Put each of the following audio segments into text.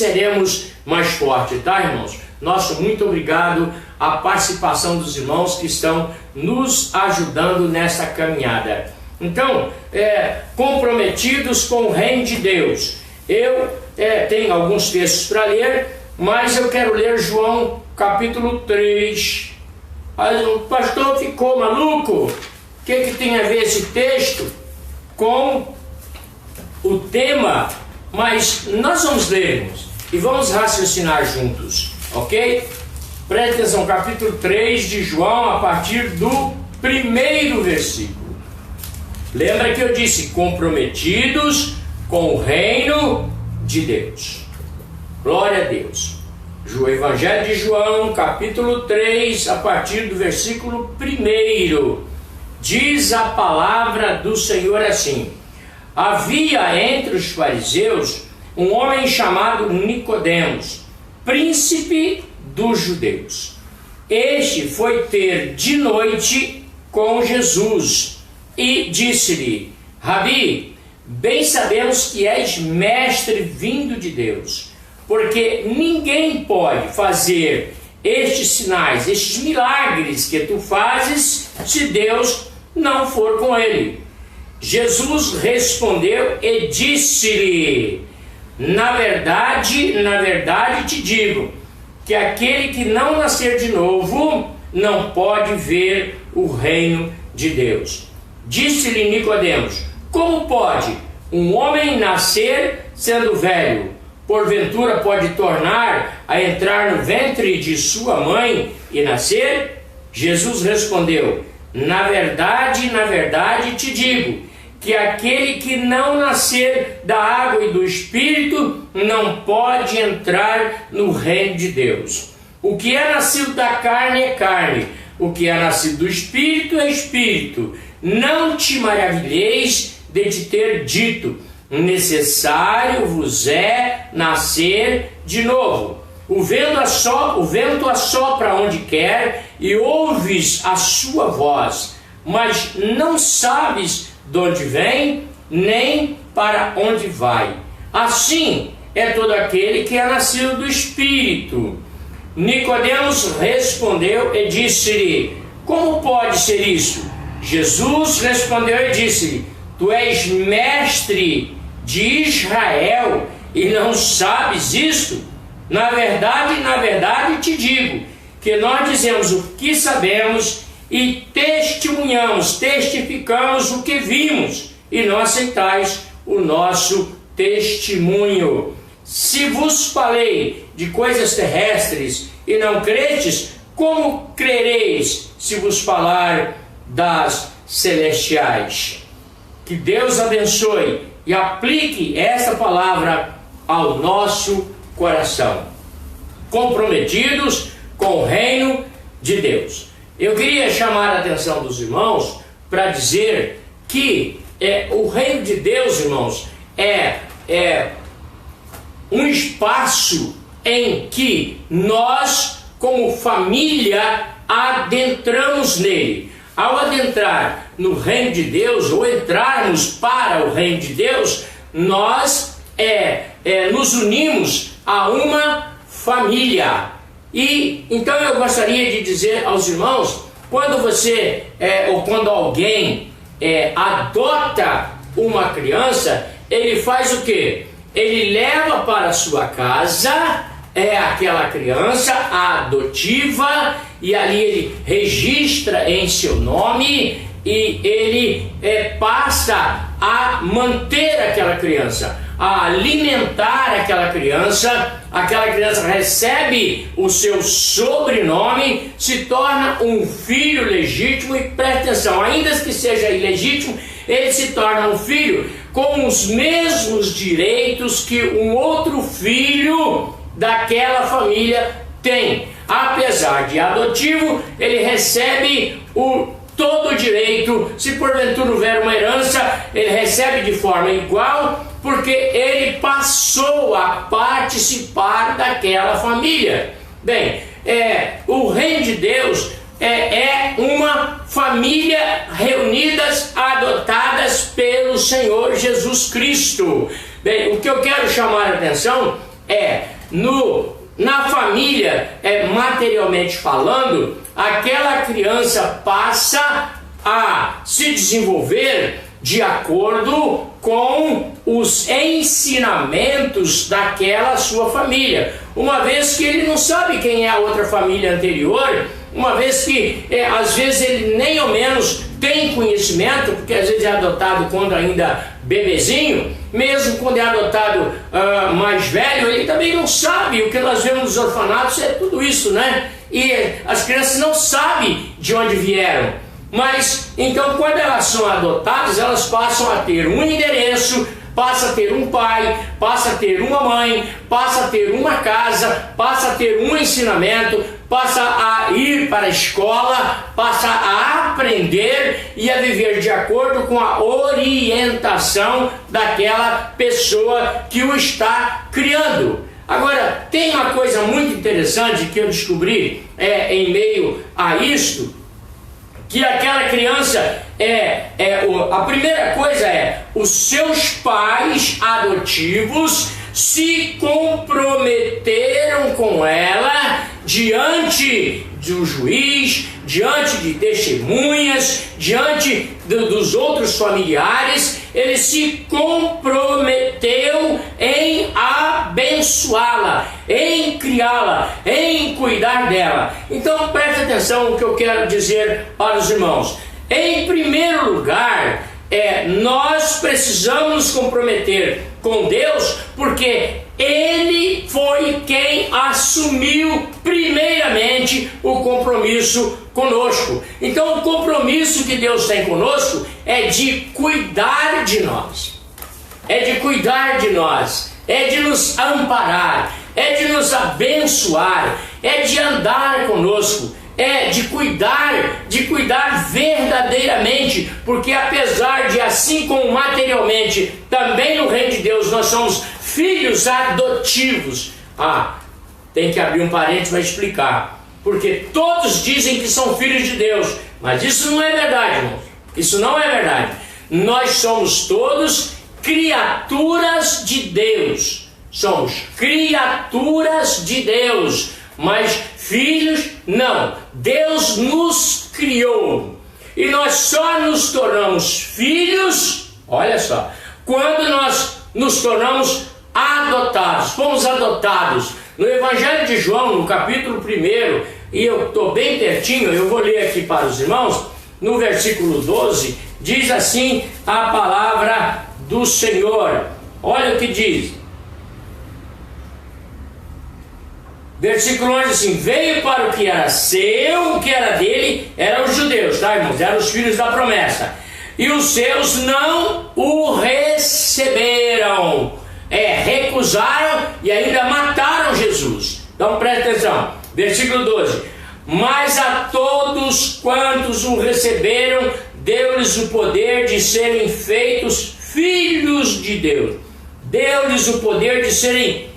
seremos mais fortes, tá, irmãos? Nosso muito obrigado à participação dos irmãos que estão nos ajudando nessa caminhada. Então, comprometidos com o reino de Deus. Eu tenho alguns textos para ler, mas eu quero ler João capítulo 3. Aí o pastor ficou maluco. O que tem a ver esse texto com o tema? Mas nós vamos ler e vamos raciocinar juntos, ok? Preste atenção, capítulo 3 de João, a partir do 1º versículo. Lembra que eu disse comprometidos com o reino de Deus. Glória a Deus. O Evangelho de João, capítulo 3, a partir do versículo 1, diz a palavra do Senhor assim: havia entre os fariseus um homem chamado Nicodemos, príncipe dos judeus. Este foi ter de noite com Jesus e disse-lhe: Rabi, bem sabemos que és mestre vindo de Deus, porque ninguém pode fazer estes sinais, estes milagres que tu fazes, se Deus não for com ele. Jesus respondeu e disse-lhe: na verdade te digo, que aquele que não nascer de novo não pode ver o reino de Deus. Disse-lhe Nicodemos: como pode um homem nascer sendo velho? Porventura pode tornar a entrar no ventre de sua mãe e nascer? Jesus respondeu: na verdade te digo, que aquele que não nascer da água e do Espírito não pode entrar no reino de Deus. O que é nascido da carne é carne, o que é nascido do Espírito é Espírito. Não te maravilheis de te ter dito: necessário vos é nascer de novo. O vento assopra onde quer e ouves a sua voz, mas não sabes de onde vem, nem para onde vai. Assim é todo aquele que é nascido do Espírito. Nicodemos respondeu e disse-lhe: como pode ser isso? Jesus respondeu e disse-lhe: tu és mestre de Israel e não sabes isto? Na verdade te digo, que nós dizemos o que sabemos e testificamos o que vimos, e não aceitais o nosso testemunho. Se vos falei de coisas terrestres e não credes, como crereis se vos falar das celestiais? Que Deus abençoe e aplique essa palavra ao nosso coração. Comprometidos com o reino de Deus. Eu queria chamar a atenção dos irmãos para dizer que o reino de Deus, irmãos, é um espaço em que nós, como família, adentramos nele. Ao adentrar no reino de Deus, ou entrarmos para o reino de Deus, nós nos unimos a uma família. E então eu gostaria de dizer aos irmãos, quando você ou quando alguém adota uma criança, ele faz o quê? Ele leva para a sua casa aquela criança adotiva, e ali ele registra em seu nome, e ele passa a manter aquela criança, a alimentar aquela criança recebe o seu sobrenome, se torna um filho legítimo, e presta atenção, ainda que seja ilegítimo, ele se torna um filho com os mesmos direitos que um outro filho daquela família tem. Apesar de adotivo, ele recebe todo o direito. Se porventura houver uma herança, ele recebe de forma igual, porque ele passou a participar daquela família. Bem, o reino de Deus é uma família reunidas, adotadas pelo Senhor Jesus Cristo. Bem, o que eu quero chamar a atenção na família, materialmente falando, aquela criança passa a se desenvolver de acordo com os ensinamentos daquela sua família, uma vez que ele não sabe quem é a outra família anterior, uma vez que às vezes ele nem ao menos tem conhecimento, porque às vezes é adotado quando ainda bebezinho, mesmo quando é adotado mais velho, ele também não sabe. O que nós vemos nos orfanatos é tudo isso, né? E as crianças não sabem de onde vieram. Mas, então, quando elas são adotadas, elas passam a ter um endereço, passa a ter um pai, passa a ter uma mãe, passa a ter uma casa, passa a ter um ensinamento, passa a ir para a escola, passa a aprender e a viver de acordo com a orientação daquela pessoa que o está criando. Agora, tem uma coisa muito interessante que eu descobri em meio a isto, que aquela criança a primeira coisa os seus pais adotivos se comprometeram com ela diante do juiz, diante de testemunhas, diante dos outros familiares. Ele se comprometeu em abençoá-la, em criá-la, em cuidar dela. Então preste atenção no que eu quero dizer para os irmãos. Em primeiro lugar, nós precisamos nos comprometer com Deus, porque Ele foi quem assumiu primeiramente o compromisso conosco. Então o compromisso que Deus tem conosco é de cuidar de nós, é de cuidar de nós, é de nos amparar, é de nos abençoar, é de andar conosco, é de cuidar verdadeiramente, porque apesar de, assim como materialmente, também no reino de Deus nós somos filhos adotivos. Tem que abrir um parênteses para explicar, porque todos dizem que são filhos de Deus, mas isso não é verdade, irmãos. Isso não é verdade. Nós somos todos criaturas de Deus, somos criaturas de Deus, mas filhos não. Deus nos criou e nós só nos tornamos filhos, olha só, quando nós nos tornamos adotados. Fomos adotados no Evangelho de João, no capítulo 1, e eu estou bem pertinho, eu vou ler aqui para os irmãos, no versículo 12, diz assim a palavra do Senhor. Olha o que diz. Versículo 11 assim: veio para o que era seu, o que era dele, eram os judeus, tá, irmãos? Eram os filhos da promessa. E os seus não o receberam, recusaram e ainda mataram Jesus. Então preste atenção, versículo 12: mas a todos quantos o receberam, deu-lhes o poder de serem feitos filhos de Deus. Deu-lhes o poder de serem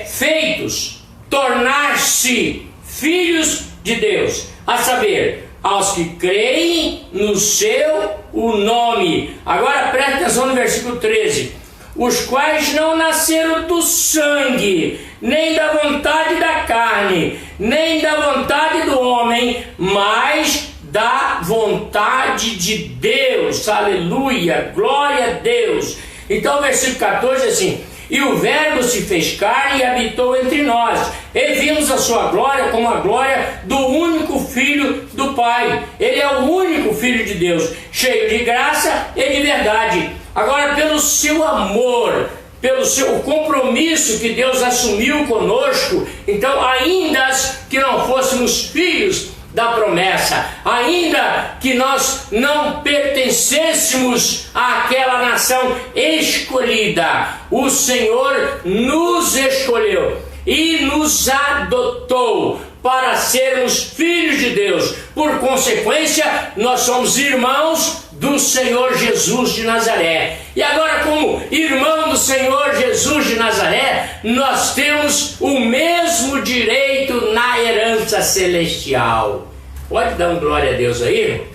feitos, tornar-se filhos de Deus, a saber, aos que creem no seu nome. Agora preste atenção no versículo 13: os quais não nasceram do sangue, nem da vontade da carne, nem da vontade do homem, mas da vontade de Deus. Aleluia, glória a Deus. Então o versículo 14 assim: e o Verbo se fez carne e habitou entre nós, e vimos a sua glória como a glória do único Filho do Pai. Ele é o único Filho de Deus, cheio de graça e de verdade. Agora, pelo seu amor, pelo seu compromisso que Deus assumiu conosco, então, ainda que não fôssemos filhos da promessa, ainda que nós não pertencêssemos àquela nação escolhida, o Senhor nos escolheu e nos adotou para sermos filhos de Deus. Por consequência, nós somos irmãos do Senhor Jesus de Nazaré. E agora, como irmão do Senhor Jesus de Nazaré, nós temos o mesmo direito na herança celestial. Pode dar um glória a Deus aí?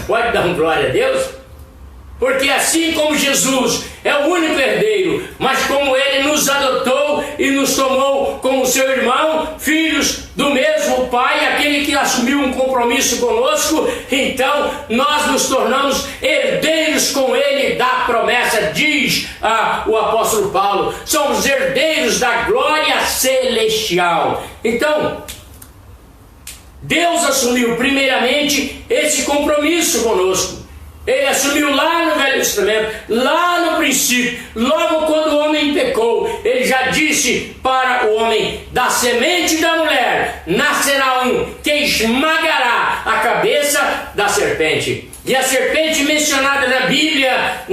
Pode dar um glória a Deus? Porque assim como Jesus é o único herdeiro, mas como Ele nos adotou e nos tomou como seu irmão, filhos do mesmo Pai, aquele que assumiu um compromisso conosco, então nós nos tornamos herdeiros com Ele da promessa, diz o apóstolo Paulo. Somos herdeiros da glória celestial. Então, Deus assumiu primeiramente esse compromisso conosco. Ele assumiu lá no Velho Testamento, lá no princípio, logo quando o homem pecou. Ele já disse para o homem: da semente da mulher nascerá um que esmagará a cabeça da serpente. E a serpente mencionada na Bíblia,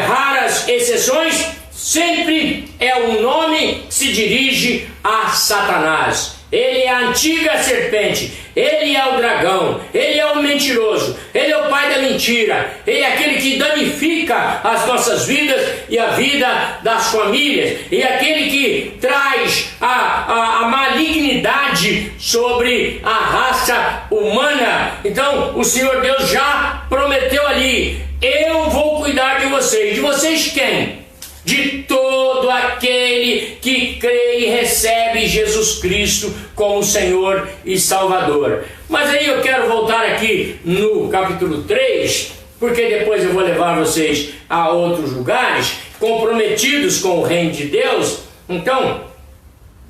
raras exceções, sempre é um nome que se dirige a Satanás. Ele é a antiga serpente, ele é o dragão, ele é o mentiroso, ele é o pai da mentira, ele é aquele que danifica as nossas vidas e a vida das famílias, e aquele que traz a malignidade sobre a raça humana. Então o Senhor Deus já prometeu ali: eu vou cuidar de vocês. De vocês quem? De todo aquele que crê e recebe Jesus Cristo como Senhor e Salvador. Mas aí eu quero voltar aqui no capítulo 3, porque depois eu vou levar vocês a outros lugares comprometidos com o reino de Deus. Então,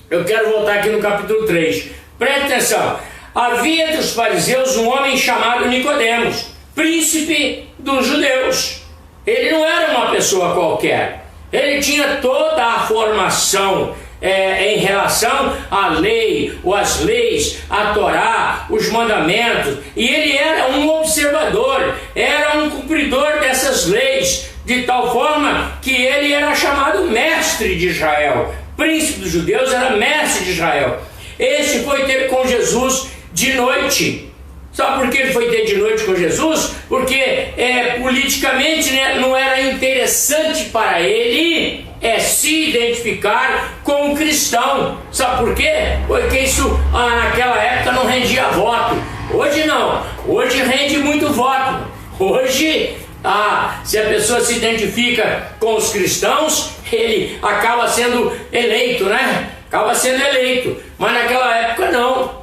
eu quero voltar aqui no capítulo 3. Preste atenção. Havia entre os fariseus um homem chamado Nicodemos, príncipe dos judeus. Ele não era uma pessoa qualquer. Ele tinha toda a formação em relação à lei, ou às leis, a Torá, os mandamentos, e ele era um observador, era um cumpridor dessas leis, de tal forma que ele era chamado mestre de Israel. Príncipe dos judeus era mestre de Israel. Esse foi ter com Jesus de noite. Sabe por que ele foi ter de noite com Jesus? Porque politicamente, né, não era interessante para ele se identificar com um cristão. Sabe por quê? Porque isso naquela época não rendia voto. Hoje não. Hoje rende muito voto. Hoje, se a pessoa se identifica com os cristãos, ele acaba sendo eleito, né? Acaba sendo eleito. Mas naquela época não.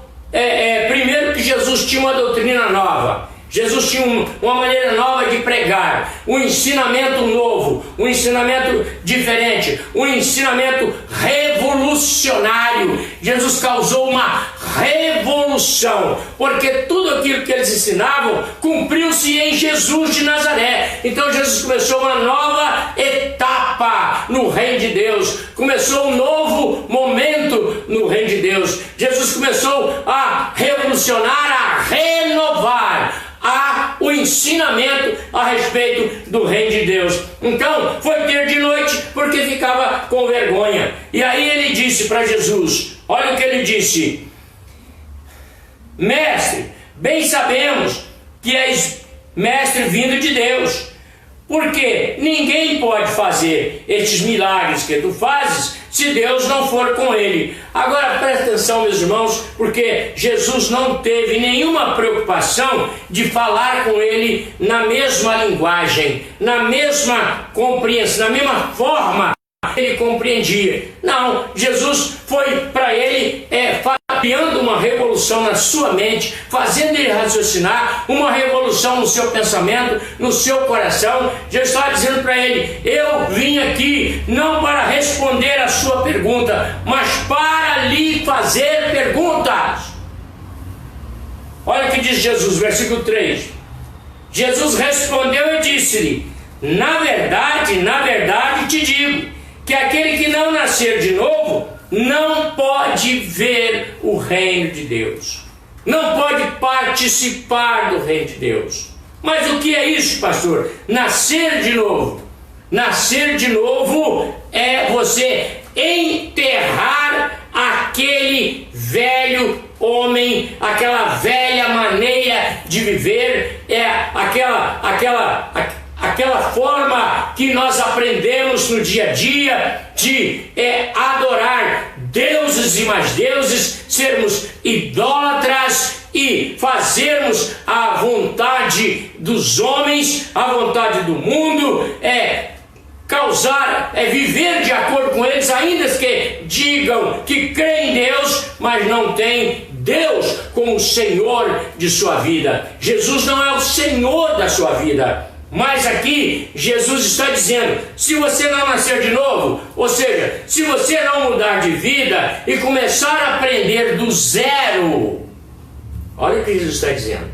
Primeiro que Jesus tinha uma doutrina nova, Jesus tinha uma maneira nova de pregar, um ensinamento novo, um ensinamento diferente, um ensinamento revolucionário. Jesus causou uma revolução, porque tudo aquilo que eles ensinavam cumpriu-se em Jesus de Nazaré. Então Jesus começou uma nova etapa no reino de Deus, começou um novo momento no reino de Deus. Jesus começou a revolucionar, a renovar o ensinamento a respeito do reino de Deus. Então foi ter de noite porque ficava com vergonha. E aí ele disse para Jesus, olha o que ele disse: mestre, bem sabemos que és mestre vindo de Deus, porque ninguém pode fazer estes milagres que tu fazes se Deus não for com ele. Agora presta atenção, meus irmãos, porque Jesus não teve nenhuma preocupação de falar com ele na mesma linguagem, na mesma compreensão, na mesma forma que ele compreendia. Não, Jesus foi para ele criando uma revolução na sua mente, fazendo ele raciocinar, uma revolução no seu pensamento, no seu coração. Jesus estava dizendo para ele: eu vim aqui não para responder a sua pergunta, mas para lhe fazer perguntas. Olha o que diz Jesus, versículo 3. Jesus respondeu e disse-lhe: na verdade te digo, que aquele que não nascer de novo não pode ver o reino de Deus, não pode participar do reino de Deus. Mas o que é isso, pastor? Nascer de novo. Nascer de novo é você enterrar aquele velho homem, aquela velha maneira de viver, aquela forma que nós aprendemos no dia a dia de adorar deuses e mais deuses, sermos idólatras e fazermos a vontade dos homens, a vontade do mundo, viver de acordo com eles, ainda que digam que creem em Deus, mas não têm Deus como o Senhor de sua vida. Jesus não é o Senhor da sua vida. Mas aqui Jesus está dizendo: se você não nascer de novo, ou seja, se você não mudar de vida e começar a aprender do zero, olha o que Jesus está dizendo,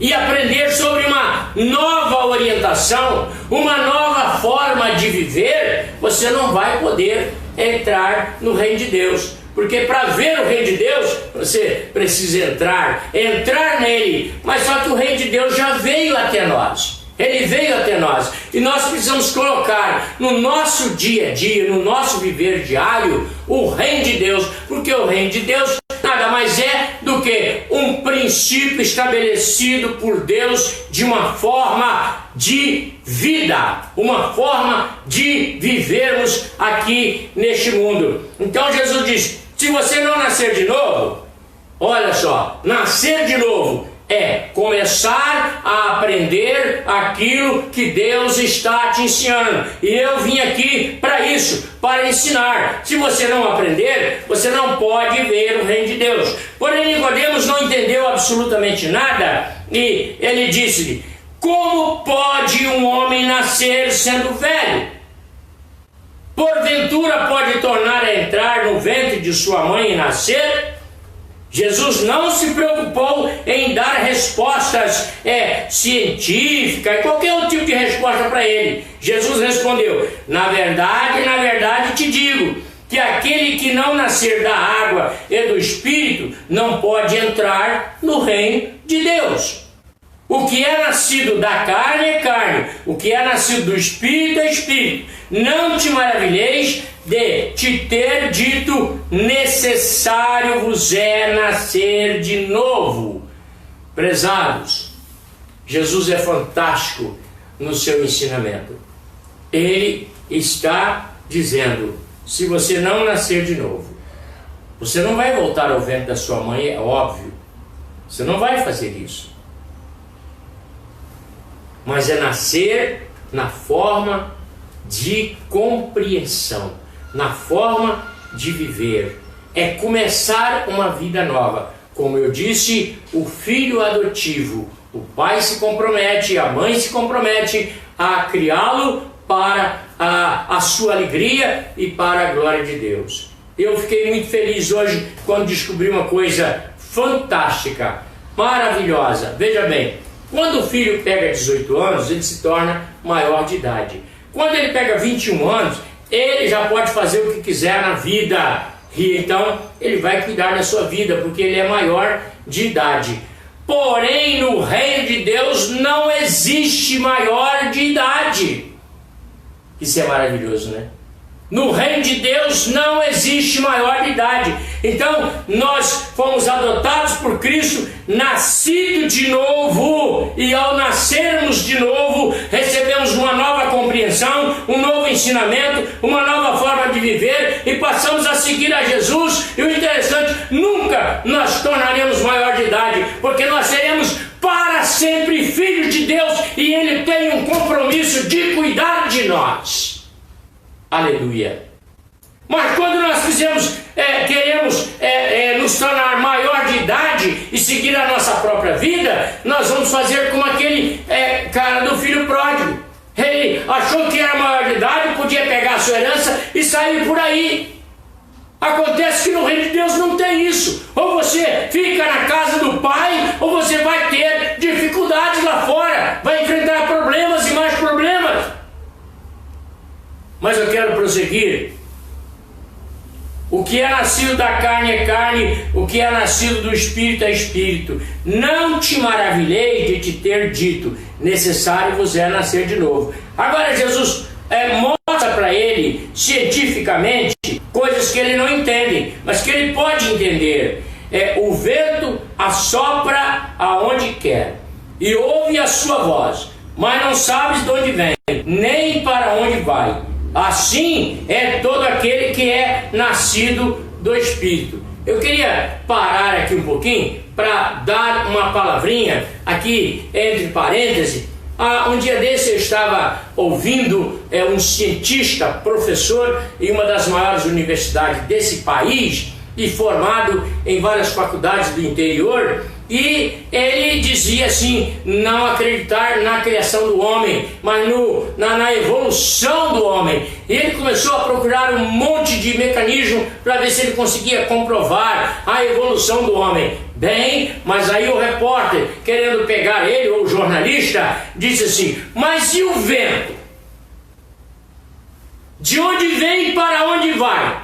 e aprender sobre uma nova orientação, uma nova forma de viver, você não vai poder entrar no reino de Deus. Porque para ver o reino de Deus, você precisa entrar nele. Mas só que o reino de Deus já veio até nós. Ele veio até nós. E nós precisamos colocar no nosso dia a dia, no nosso viver diário, o reino de Deus. Porque o reino de Deus nada mais é do que um princípio estabelecido por Deus de uma forma de vida, uma forma de vivermos aqui neste mundo. Então Jesus diz: se você não nascer de novo, olha só, nascer de novo é começar a aprender aquilo que Deus está te ensinando. E eu vim aqui para isso, para ensinar. Se você não aprender, você não pode ver o reino de Deus. Porém, Nicodemos não entendeu absolutamente nada e ele disse: como pode um homem nascer sendo velho? Porventura pode tornar a entrar no ventre de sua mãe e nascer? Jesus não se preocupou em dar respostas científicas, qualquer outro tipo de resposta para ele. Jesus respondeu: na verdade te digo, que aquele que não nascer da água e do Espírito não pode entrar no reino de Deus. O que é nascido da carne é carne, o que é nascido do Espírito é Espírito. Não te maravilheis de te ter dito: necessário vos é nascer de novo. Prezados, Jesus é fantástico no seu ensinamento. Ele está dizendo: se você não nascer de novo, você não vai voltar ao ventre da sua mãe, é óbvio. Você não vai fazer isso. Mas é nascer na forma de compreensão, na forma de viver. É começar uma vida nova. Como eu disse, o filho adotivo, o pai se compromete, a mãe se compromete a criá-lo para a sua alegria e para a glória de Deus. Eu fiquei muito feliz hoje quando descobri uma coisa fantástica, maravilhosa. Veja bem, quando o filho pega 18 anos, ele se torna maior de idade. Quando ele pega 21 anos, ele já pode fazer o que quiser na vida. E então, ele vai cuidar da sua vida, porque ele é maior de idade. Porém, no reino de Deus não existe maior de idade. Isso é maravilhoso, né? No reino de Deus não existe maior de idade. Então nós fomos adotados por Cristo, nascido de novo, e ao nascermos de novo recebemos uma nova compreensão, um novo ensinamento, uma nova forma de viver e passamos a seguir a Jesus. E o interessante, nunca nós tornaremos maior de idade, porque nós seremos para sempre filhos de Deus e Ele tem um compromisso de cuidar de nós. Aleluia. Mas quando nós queremos nos tornar maior de idade e seguir a nossa própria vida, nós vamos fazer como aquele cara do filho pródigo. Ele achou que era maior de idade, podia pegar a sua herança e sair por aí. Acontece que no reino de Deus não tem isso. Ou você fica na casa do pai, ou você vai ter dificuldades lá fora, vai enfrentar problemas e mais problemas. Mas eu quero prosseguir. O que é nascido da carne é carne, o que é nascido do Espírito é Espírito. Não te maravilhei de te ter dito: necessário vos é nascer de novo. Agora Jesus mostra para ele, cientificamente, coisas que ele não entende, mas que ele pode entender. O vento assopra aonde quer, e ouve a sua voz, mas não sabes de onde vem, nem para onde vai. Assim é todo aquele que é nascido do Espírito. Eu queria parar aqui um pouquinho para dar uma palavrinha aqui entre parênteses. Um dia desse eu estava ouvindo um cientista, professor em uma das maiores universidades desse país e formado em várias faculdades do interior, e ele dizia assim, não acreditar na criação do homem, mas na evolução do homem. E ele começou a procurar um monte de mecanismo para ver se ele conseguia comprovar a evolução do homem. Bem, mas aí o repórter, querendo pegar ele, ou o jornalista, disse assim, mas e o vento? De onde vem e para onde vai?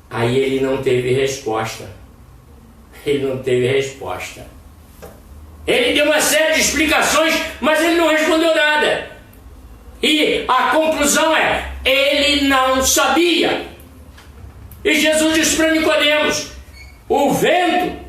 Aí ele não teve resposta. Ele não teve resposta. Ele deu uma série de explicações, mas ele não respondeu nada. E a conclusão é, ele não sabia. E Jesus disse para Nicodemos, o vento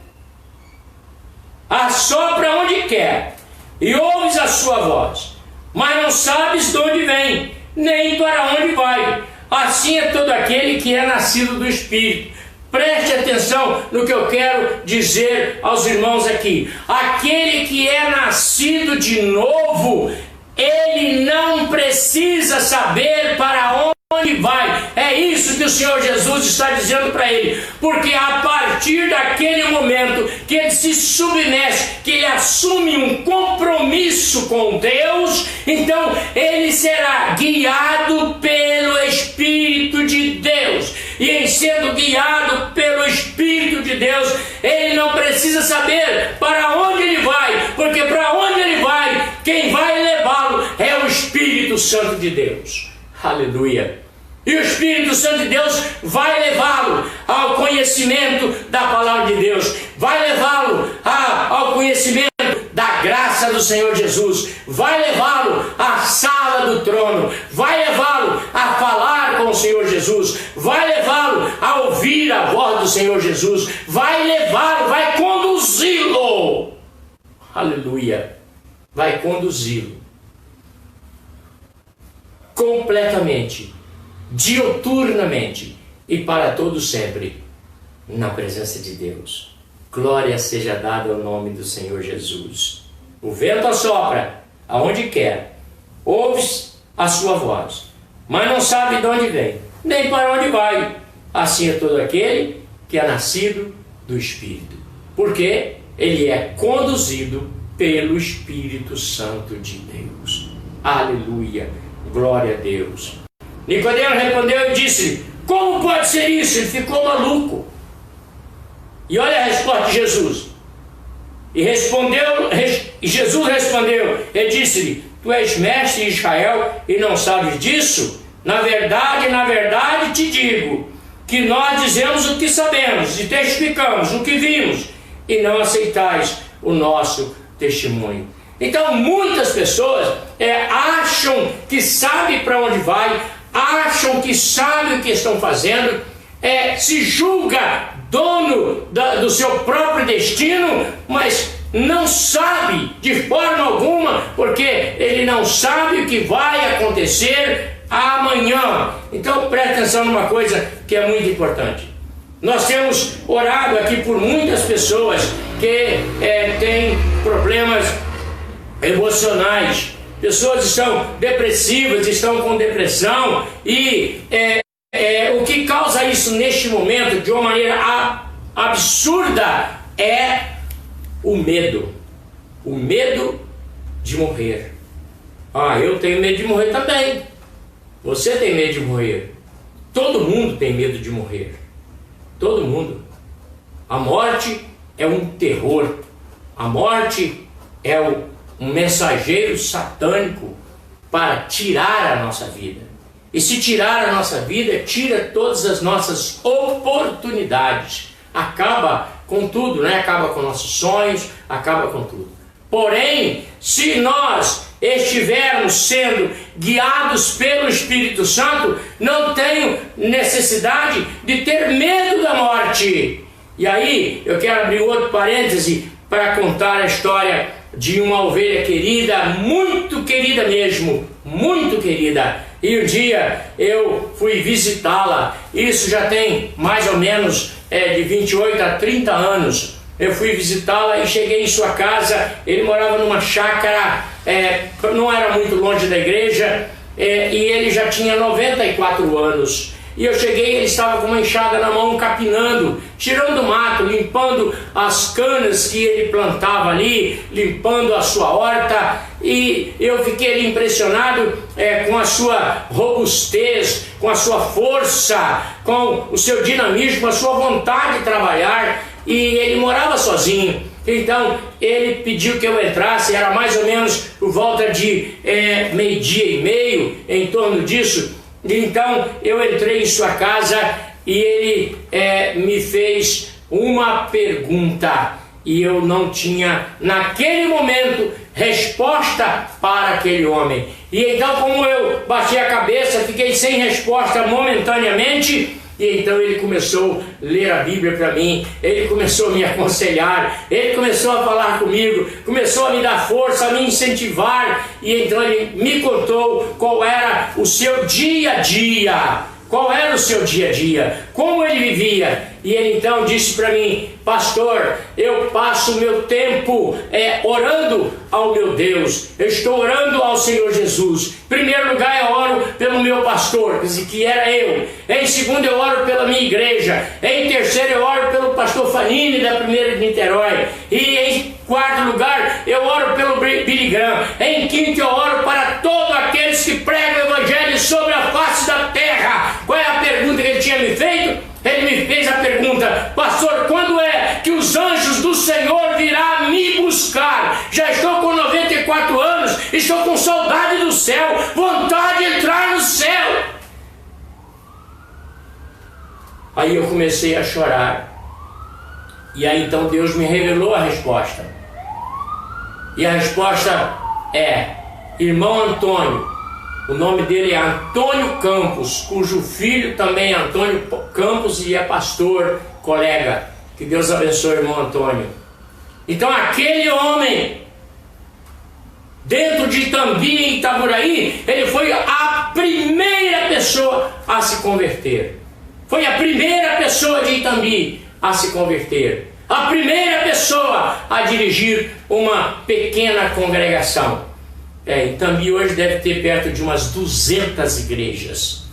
assopra onde quer, e ouves a sua voz, mas não sabes de onde vem, nem para onde vai. Assim é todo aquele que é nascido do Espírito. Preste atenção no que eu quero dizer aos irmãos aqui. Aquele que é nascido de novo, ele não precisa saber para onde vai. É isso que o Senhor Jesus está dizendo para ele. Porque a partir daquele momento que ele se submete, que ele assume um compromisso com Deus, então ele será guiado pelo Espírito de Deus. E em sendo guiado pelo Espírito de Deus, ele não precisa saber para onde ele vai, porque para onde ele vai, quem vai levá-lo é o Espírito Santo de Deus. Aleluia! E o Espírito Santo de Deus vai levá-lo ao conhecimento da palavra de Deus, vai levá-lo ao conhecimento da graça do Senhor Jesus, vai levá-lo à sala do trono, vai levá-lo a falar com o Senhor Jesus, vai levá-lo a ouvir a voz do Senhor Jesus, vai levá-lo, vai conduzi-lo. Aleluia! Vai conduzi-lo completamente, diuturnamente e para todo sempre na presença de Deus. Glória seja dada ao nome do Senhor Jesus. O vento assopra aonde quer, ouves a sua voz, mas não sabe de onde vem, nem para onde vai. Assim é todo aquele que é nascido do Espírito, porque ele é conduzido pelo Espírito Santo de Deus. Aleluia, glória a Deus. Nicodemo respondeu e disse, como pode ser isso? Ele ficou maluco. E olha a resposta de Jesus. E Jesus respondeu, ele disse-lhe, tu és mestre em Israel e não sabes disso? Na verdade te digo, que nós dizemos o que sabemos e testificamos o que vimos, e não aceitais o nosso testemunho. Então muitas pessoas acham que sabem para onde vai, acham que sabem o que estão fazendo, se julga dono do seu próprio destino, mas não sabe de forma alguma, porque ele não sabe o que vai acontecer amanhã. Então preste atenção numa coisa que é muito importante. Nós temos orado aqui por muitas pessoas que têm problemas emocionais, pessoas estão depressivas, estão com depressão, e o que causa isso neste momento de uma maneira absurda é o medo de morrer. Eu tenho medo de morrer também, você tem medo de morrer, todo mundo tem medo de morrer, todo mundo. A morte é um terror, a morte é um mensageiro satânico para tirar a nossa vida. E se tirar a nossa vida, tira todas as nossas oportunidades. Acaba com tudo, né? Acaba com nossos sonhos, acaba com tudo. Porém, se nós estivermos sendo guiados pelo Espírito Santo, não tenho necessidade de ter medo da morte. E aí, eu quero abrir outro parêntese para contar a história de uma ovelha querida, muito querida mesmo, muito querida. E um dia eu fui visitá-la, isso já tem mais ou menos de 28 a 30 anos. Eu fui visitá-la e cheguei em sua casa. Ele morava numa chácara, não era muito longe da igreja, e ele já tinha 94 anos. E eu cheguei, ele estava com uma enxada na mão, capinando, tirando mato, limpando as canas que ele plantava ali, limpando a sua horta. E eu fiquei ali impressionado com a sua robustez, com a sua força, com o seu dinamismo, a sua vontade de trabalhar. E ele morava sozinho. Então ele pediu que eu entrasse, era mais ou menos por volta de meio-dia e meio, em torno disso. Então eu entrei em sua casa e ele me fez uma pergunta e eu não tinha naquele momento resposta para aquele homem. E então, como eu bati a cabeça, fiquei sem resposta momentaneamente. E então ele começou a ler a Bíblia para mim, ele começou a me aconselhar, ele começou a falar comigo, começou a me dar força, a me incentivar. E então ele me contou qual era o seu dia a dia, qual era o seu dia a dia, como ele vivia. E ele então disse para mim: pastor, eu passo o meu tempo orando ao meu Deus, eu estou orando ao Senhor Jesus. Em primeiro lugar eu oro pelo meu pastor, que era eu. Em segundo eu oro pela minha igreja. Em terceiro eu oro pelo pastor Fanini da Primeira de Niterói. E em quarto lugar eu oro pelo Billy Graham. Em quinto eu oro para todos aqueles que pregam o evangelho sobre a face da terra. Qual é a pergunta que ele tinha me feito? Ele me fez a pergunta: pastor, quando é que os anjos do Senhor virão me buscar? Já estou com 94 anos, estou com saudade do céu, vontade de entrar no céu. Aí eu comecei a chorar. E aí então Deus me revelou a resposta. E a resposta é: irmão Antônio. O nome dele é Antônio Campos, cujo filho também é Antônio Campos e é pastor, colega. Que Deus abençoe, irmão Antônio. Então aquele homem, dentro de Itambi e Itaboraí, ele foi a primeira pessoa a se converter. Foi a primeira pessoa de Itambi a se converter. A primeira pessoa a dirigir uma pequena congregação. Itambi hoje deve ter perto de umas 200 igrejas.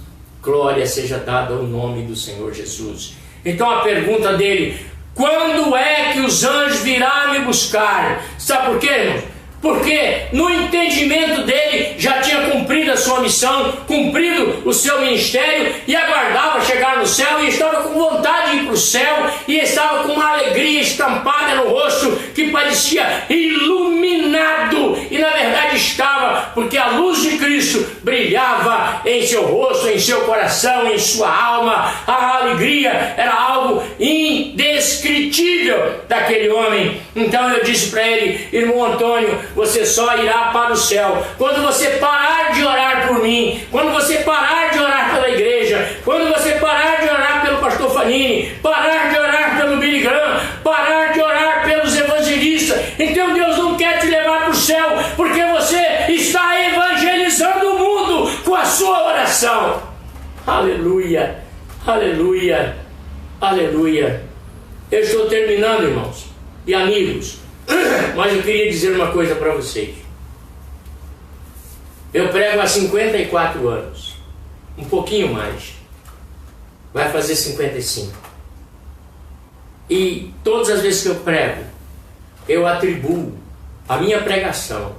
Glória seja dada ao nome do Senhor Jesus. Então a pergunta dele: quando é que os anjos virão me buscar? Sabe por quê, irmãos? Porque no entendimento dele já tinha cumprido a sua missão, cumprido o seu ministério e aguardava chegar no céu e estava com vontade de ir para o céu e estava com uma alegria estampada no rosto que parecia iluminado, e na verdade estava, porque a luz de Cristo brilhava em seu rosto, em seu coração, em sua alma. A alegria era algo indescritível daquele homem. Então eu disse para ele: irmão Antônio, você só irá para o céu quando você parar de orar por mim, quando você parar de orar pela igreja, quando você parar de orar pelo pastor Fanini, parar de orar pelo Billy Graham, parar de orar pelos evangelistas. Então Deus não quer te levar para o céu porque você está evangelizando o mundo com a sua oração. Aleluia, aleluia, aleluia. Eu estou terminando, irmãos e amigos, mas eu queria dizer uma coisa para vocês. Eu prego há 54 anos, um pouquinho mais, vai fazer 55. E todas as vezes que eu prego, eu atribuo a minha pregação,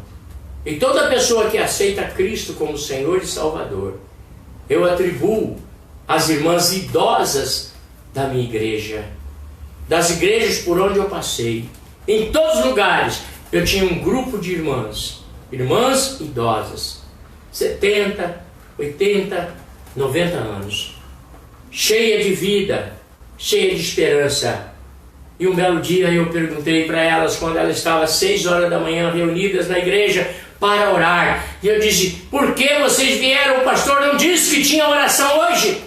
e toda pessoa que aceita Cristo como Senhor e Salvador, eu atribuo às irmãs idosas da minha igreja, das igrejas por onde eu passei. Em todos os lugares eu tinha um grupo de irmãs idosas, 70, 80, 90 anos, cheia de vida, cheia de esperança. E um belo dia eu perguntei para elas, quando elas estavam às 6 horas da manhã reunidas na igreja para orar, e eu disse: por que vocês vieram? O pastor não disse que tinha oração hoje?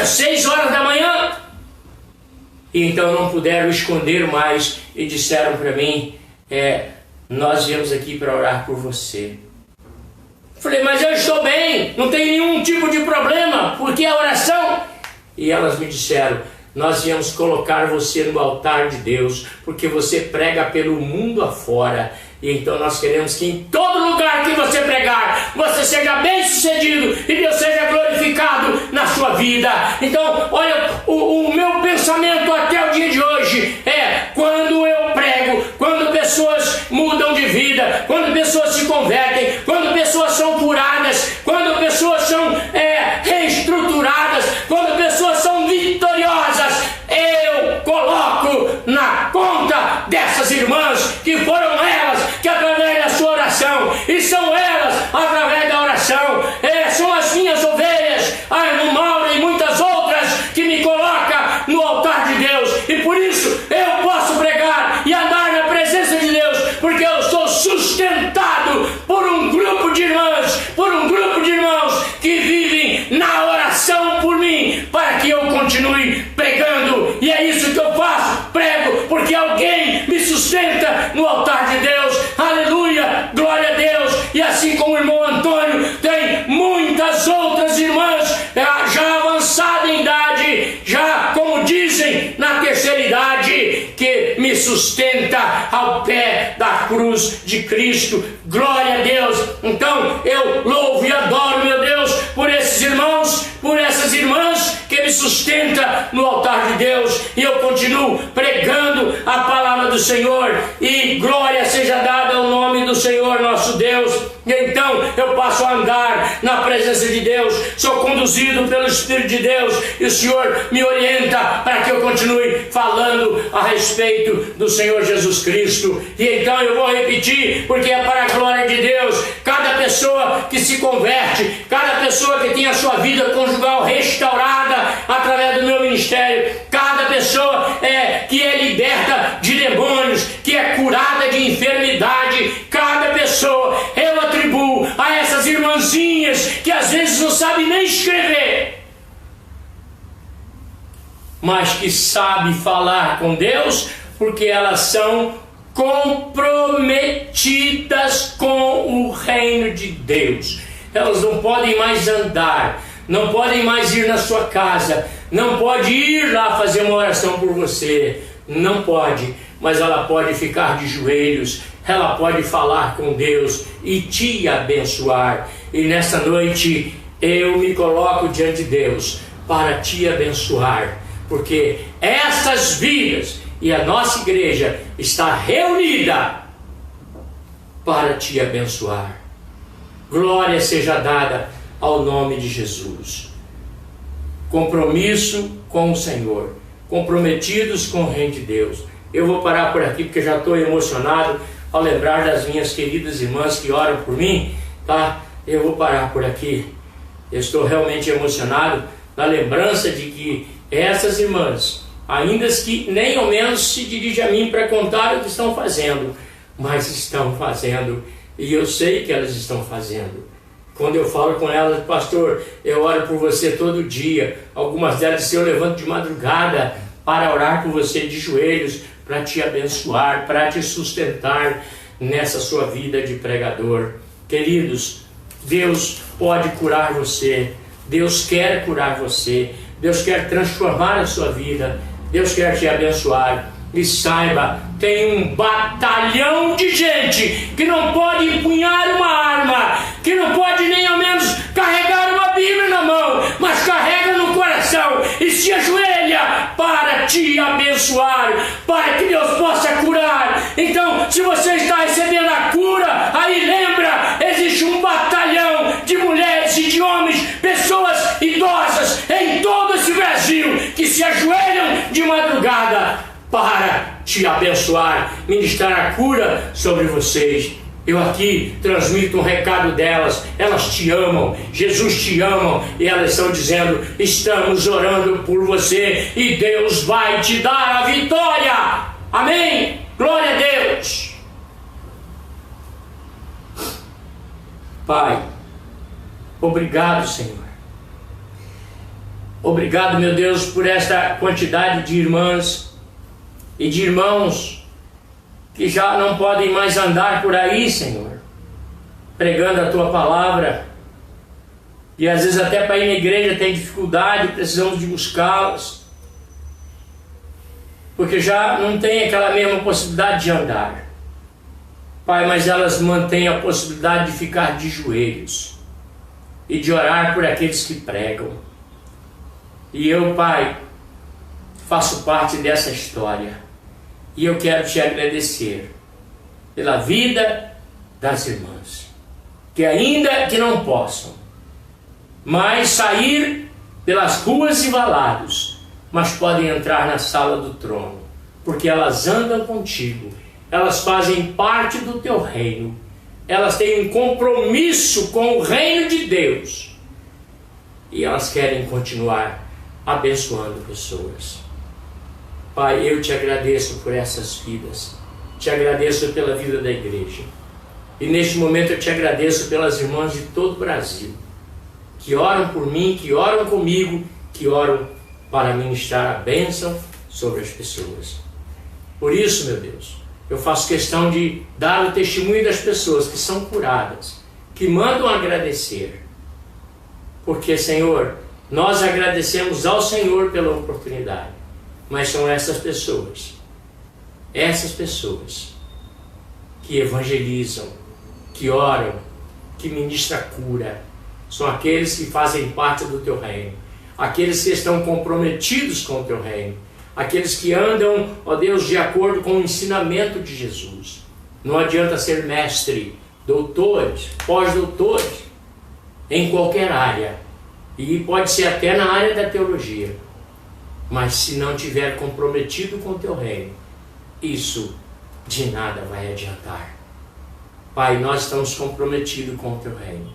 6 horas da manhã? E então não puderam esconder mais e disseram para mim: nós viemos aqui para orar por você. Falei, mas eu estou bem, não tem nenhum tipo de problema, porque a oração... E elas me disseram, nós viemos colocar você no altar de Deus, porque você prega pelo mundo afora. E então nós queremos que em todo lugar que você pregar, você seja bem sucedido e Deus seja glorificado na sua vida. Então, olha, o meu pensamento até o dia de hoje é, quando eu prego, quando pessoas mudam de vida, quando pessoas se convertem, quando pessoas são curadas, quando pessoas são reestruturadas, quando pessoas são vitoriosas, eu coloco na conta dessas irmãs que foram elas que através da sua oração, e são elas através da oração, são as minhas ovelhas, a irmã Maura e muitas outras que me coloca no altar de Deus, e por isso eu posso pregar e andar na presença de Deus, porque eu sou sustentado por um grupo de irmãs, por um grupo de irmãos que vivem na oração por mim, para que eu continue pregando, e é isso que eu faço, prego, porque alguém me sustenta no altar de Deus. Aleluia, glória a Deus. E assim como o irmão Antônio, tem muitas outras irmãs já avançadas em idade, já como dizem na terceira idade, que me sustenta ao pé da cruz de Cristo. Glória a Deus. Então eu louvo e adoro, meu Deus, por esses irmãos, por essas irmãs que me sustenta no altar de Deus, e eu continuo pregando a palavra do Senhor, e glória seja dada ao nome do Senhor nosso Deus. E então eu passo a andar na presença de Deus, sou conduzido pelo Espírito de Deus, e o Senhor me orienta para que eu continue falando a respeito do Senhor Jesus Cristo. E então eu vou repetir, porque é para a glória de Deus. Cada pessoa que se converte, cada pessoa que tem a sua vida conjugal restaurada através do meu ministério, cada pessoa que é liberta de demônios, que é curada de enfermidade, cada pessoa eu atribuo a essas irmãzinhas que às vezes não sabem nem escrever, mas que sabem falar com Deus, porque elas são comprometidas com o reino de Deus. Elas não podem mais andar, não podem mais ir na sua casa, não pode ir lá fazer uma oração por você, não pode, mas ela pode ficar de joelhos, ela pode falar com Deus e te abençoar. E nessa noite eu me coloco diante de Deus para te abençoar, porque essas vidas e a nossa igreja está reunida para te abençoar. Glória seja dada ao nome de Jesus. Compromisso com o Senhor, comprometidos com o reino de Deus. Eu vou parar por aqui porque já estou emocionado ao lembrar das minhas queridas irmãs que oram por mim, tá? Eu vou parar por aqui. Eu estou realmente emocionado na lembrança de que essas irmãs, ainda que nem ao menos se dirigem a mim para contar o que estão fazendo, mas estão fazendo, e eu sei que elas estão fazendo. Quando eu falo com elas, pastor, eu oro por você todo dia. Algumas delas eu levanto de madrugada para orar por você de joelhos, para te abençoar, para te sustentar nessa sua vida de pregador. Queridos, Deus pode curar você, Deus quer curar você, Deus quer transformar a sua vida, Deus quer te abençoar. E saiba, tem um batalhão de gente que não pode empunhar uma arma, que não pode nem ao menos carregar uma Bíblia na mão, mas carrega no coração e se ajoelha para te abençoar, para que Deus possa curar. Então, se você está recebendo a cura, aí lembra, existe um batalhão de mulheres e de homens, pessoas idosas em todo esse Brasil, que se ajoelham de madrugada para te abençoar, ministrar a cura sobre vocês. Eu aqui transmito um recado delas, elas te amam, Jesus te ama, e elas estão dizendo, estamos orando por você e Deus vai te dar a vitória. Amém? Glória a Deus. Pai, obrigado, Senhor. Obrigado, meu Deus, por esta quantidade de irmãs e de irmãos que já não podem mais andar por aí, Senhor, pregando a tua palavra, e às vezes até para ir na igreja tem dificuldade, precisamos de buscá-las, porque já não tem aquela mesma possibilidade de andar. Pai, mas elas mantêm a possibilidade de ficar de joelhos e de orar por aqueles que pregam. E eu, Pai, faço parte dessa história, e eu quero te agradecer pela vida das irmãs, que ainda que não possam mais sair pelas ruas e valados, mas podem entrar na sala do trono, porque elas andam contigo, elas fazem parte do teu reino, elas têm um compromisso com o reino de Deus, e elas querem continuar abençoando pessoas. Pai, eu te agradeço por essas vidas, te agradeço pela vida da igreja, e neste momento eu te agradeço pelas irmãs de todo o Brasil, que oram por mim, que oram comigo, que oram para ministrar a bênção sobre as pessoas. Por isso, meu Deus, eu faço questão de dar o testemunho das pessoas que são curadas, que mandam agradecer, porque, Senhor, nós agradecemos ao Senhor pela oportunidade, mas são essas pessoas que evangelizam, que oram, que ministram cura, são aqueles que fazem parte do teu reino, aqueles que estão comprometidos com o teu reino, aqueles que andam, ó Deus, de acordo com o ensinamento de Jesus. Não adianta ser mestre, doutores, pós-doutores, em qualquer área, e pode ser até na área da teologia, mas se não tiver comprometido com o teu reino, isso de nada vai adiantar. Pai, nós estamos comprometidos com o teu reino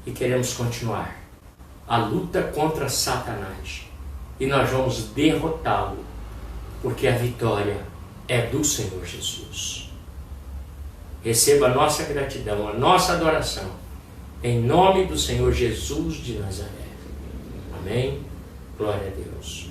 e queremos continuar a luta contra Satanás, e nós vamos derrotá-lo, porque a vitória é do Senhor Jesus. Receba a nossa gratidão, a nossa adoração, em nome do Senhor Jesus de Nazaré. Amém? Glória a Deus.